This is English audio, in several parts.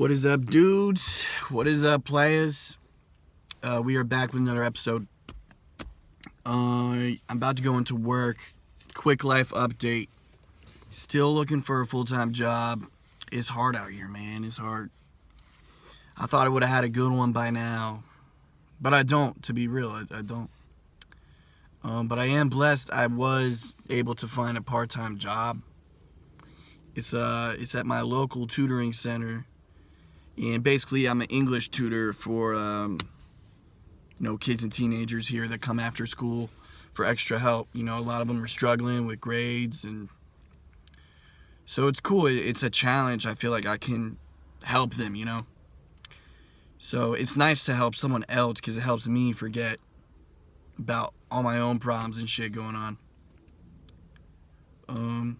What is up, dudes? What is up, players? We are back with another episode. I'm about to go into work. Quick life update. Still looking for a full-time job. It's hard out here, man. It's hard. I thought I would have had a good one by now, but I don't, to be real. I don't. But I am blessed. I was able to find a part-time job. It's at my local tutoring center. And basically, I'm an English tutor for, kids and teenagers here that come after school for extra help. A lot of them are struggling with grades, and so it's cool. It's a challenge. I feel like I can help them, So it's nice to help someone else because it helps me forget about all my own problems and shit going on. And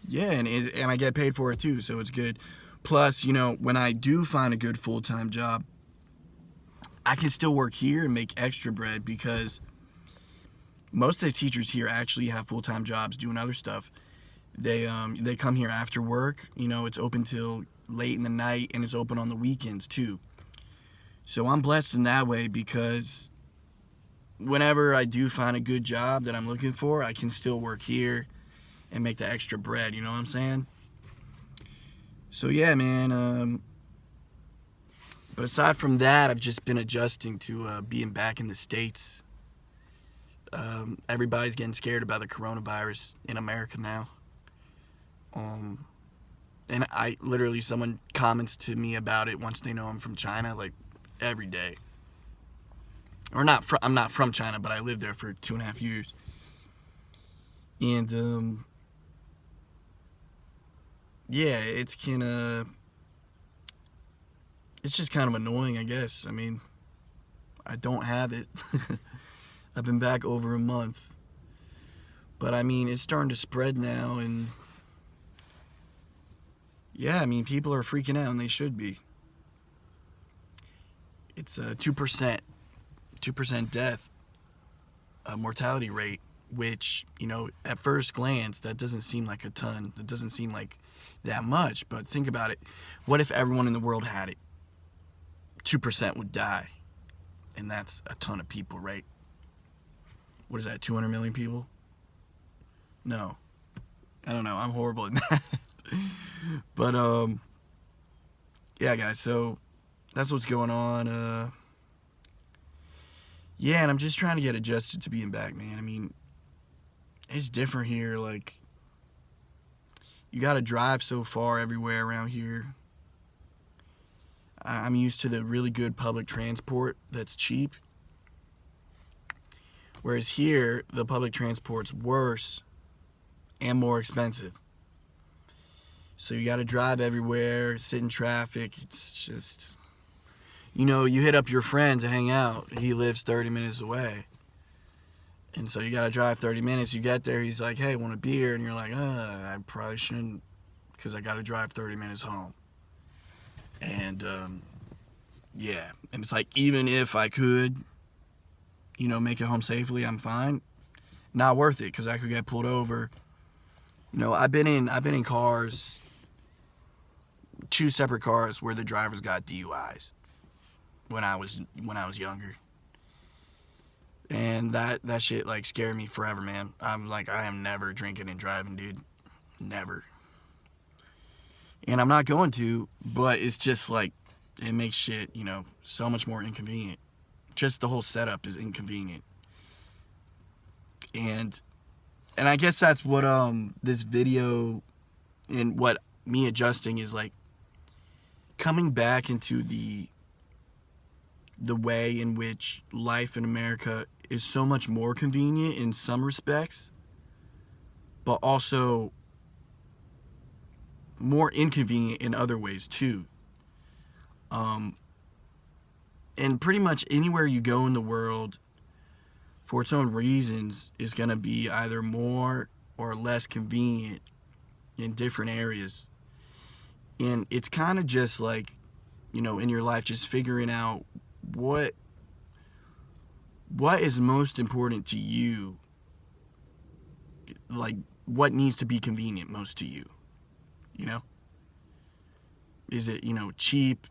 I get paid for it too, so it's good. Plus, when I do find a good full-time job, I can still work here and make extra bread because most of the teachers here actually have full-time jobs doing other stuff. They come here after work. It's open till late in the night, and it's open on the weekends too. So I'm blessed in that way because whenever I do find a good job that I'm looking for, I can still work here and make the extra bread. You know what I'm saying? So yeah, man. But aside from that, I've just been adjusting to being back in the States. Everybody's getting scared about the coronavirus in America now. And someone comments to me about it once they know I'm from China, like every day. I'm not from China, but I lived there for 2.5 years. And yeah, it's just kind of annoying, I guess. I mean, I don't have it. I've been back over a month. But I mean, it's starting to spread now, and yeah, I mean, people are freaking out, and they should be. It's 2% death mortality rate, which, at first glance, that doesn't seem like a ton. It doesn't seem like that much, but think about it. What if everyone in the world had it? 2% would die, and that's a ton of people, right? What is that, 200 million people? No. I don't know. I'm horrible at that. But, yeah, guys, so that's what's going on. Yeah, and I'm just trying to get adjusted to being back, man. I mean, it's different here. Like, you got to drive so far everywhere around here. I'm used to the really good public transport that's cheap. Whereas here, the public transport's worse and more expensive. So you got to drive everywhere, sit in traffic. It's just, you hit up your friend to hang out. He lives 30 minutes away. And so you got to drive 30 minutes. You get there, he's like, hey, want a beer? And you're like, I probably shouldn't because I got to drive 30 minutes home. And, yeah. And it's like, even if I could, make it home safely, I'm fine. Not worth it because I could get pulled over. I've been in cars, 2 separate cars where the drivers got DUIs when I was younger. And that shit, like, scared me forever, man. I'm like, I am never drinking and driving, dude. Never. And I'm not going to, but it's just, like, it makes shit, so much more inconvenient. Just the whole setup is inconvenient. And I guess that's what, this video and what me adjusting is, like, coming back into the way in which life in America is so much more convenient in some respects, but also more inconvenient in other ways too. And pretty much anywhere you go in the world for its own reasons is going to be either more or less convenient in different areas. And it's kind of just like, in your life, just figuring out what is most important to you. Like, what needs to be convenient most to you, Is it, cheap,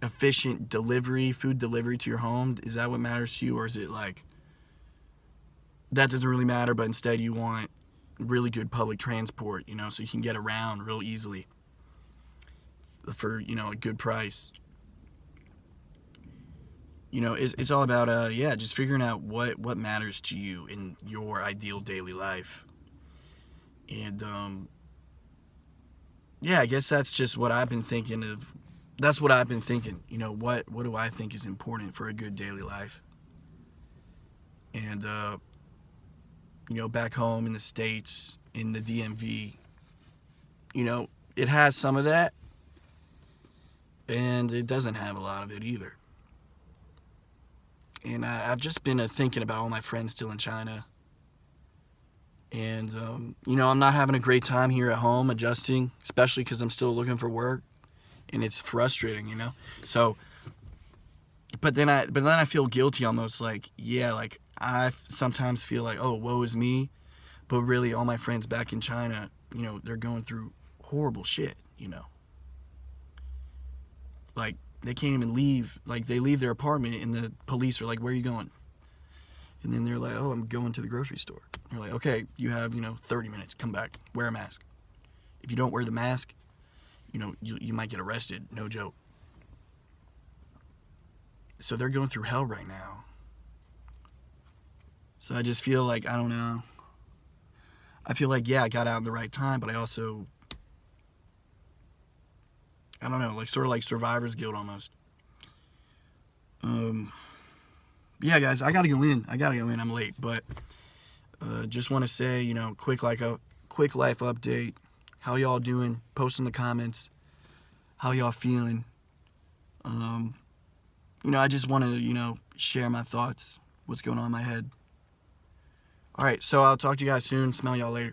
efficient food delivery to your home? Is that what matters to you? Or is it like, that doesn't really matter, but instead you want really good public transport, so you can get around real easily for, a good price? It's all about, just figuring out what matters to you in your ideal daily life. And, I guess that's just what I've been thinking of. That's what I've been thinking. What do I think is important for a good daily life? And, back home in the States, in the DMV, it has some of that, and it doesn't have a lot of it either. And I've just been thinking about all my friends still in China. And, I'm not having a great time here at home adjusting, especially because I'm still looking for work. And it's frustrating, So, but then I feel guilty almost, like, I sometimes feel like, oh, woe is me. But really, all my friends back in China, they're going through horrible shit, Like, they can't even leave. Like, they leave their apartment and the police are like, where are you going? And then they're like, oh, I'm going to the grocery store. They're like, okay, you have, 30 minutes. Come back. Wear a mask. If you don't wear the mask, you might get arrested. No joke. So they're going through hell right now. So I just feel like, I don't know. I feel like, I got out in the right time, but I also, I don't know, like sort of like survivor's guilt almost. Guys, I gotta go in. I'm late, but just want to say, quick life update. How y'all doing? Post in the comments. How y'all feeling? I just want to, share my thoughts. What's going on in my head. All right, so I'll talk to you guys soon. Smell y'all later.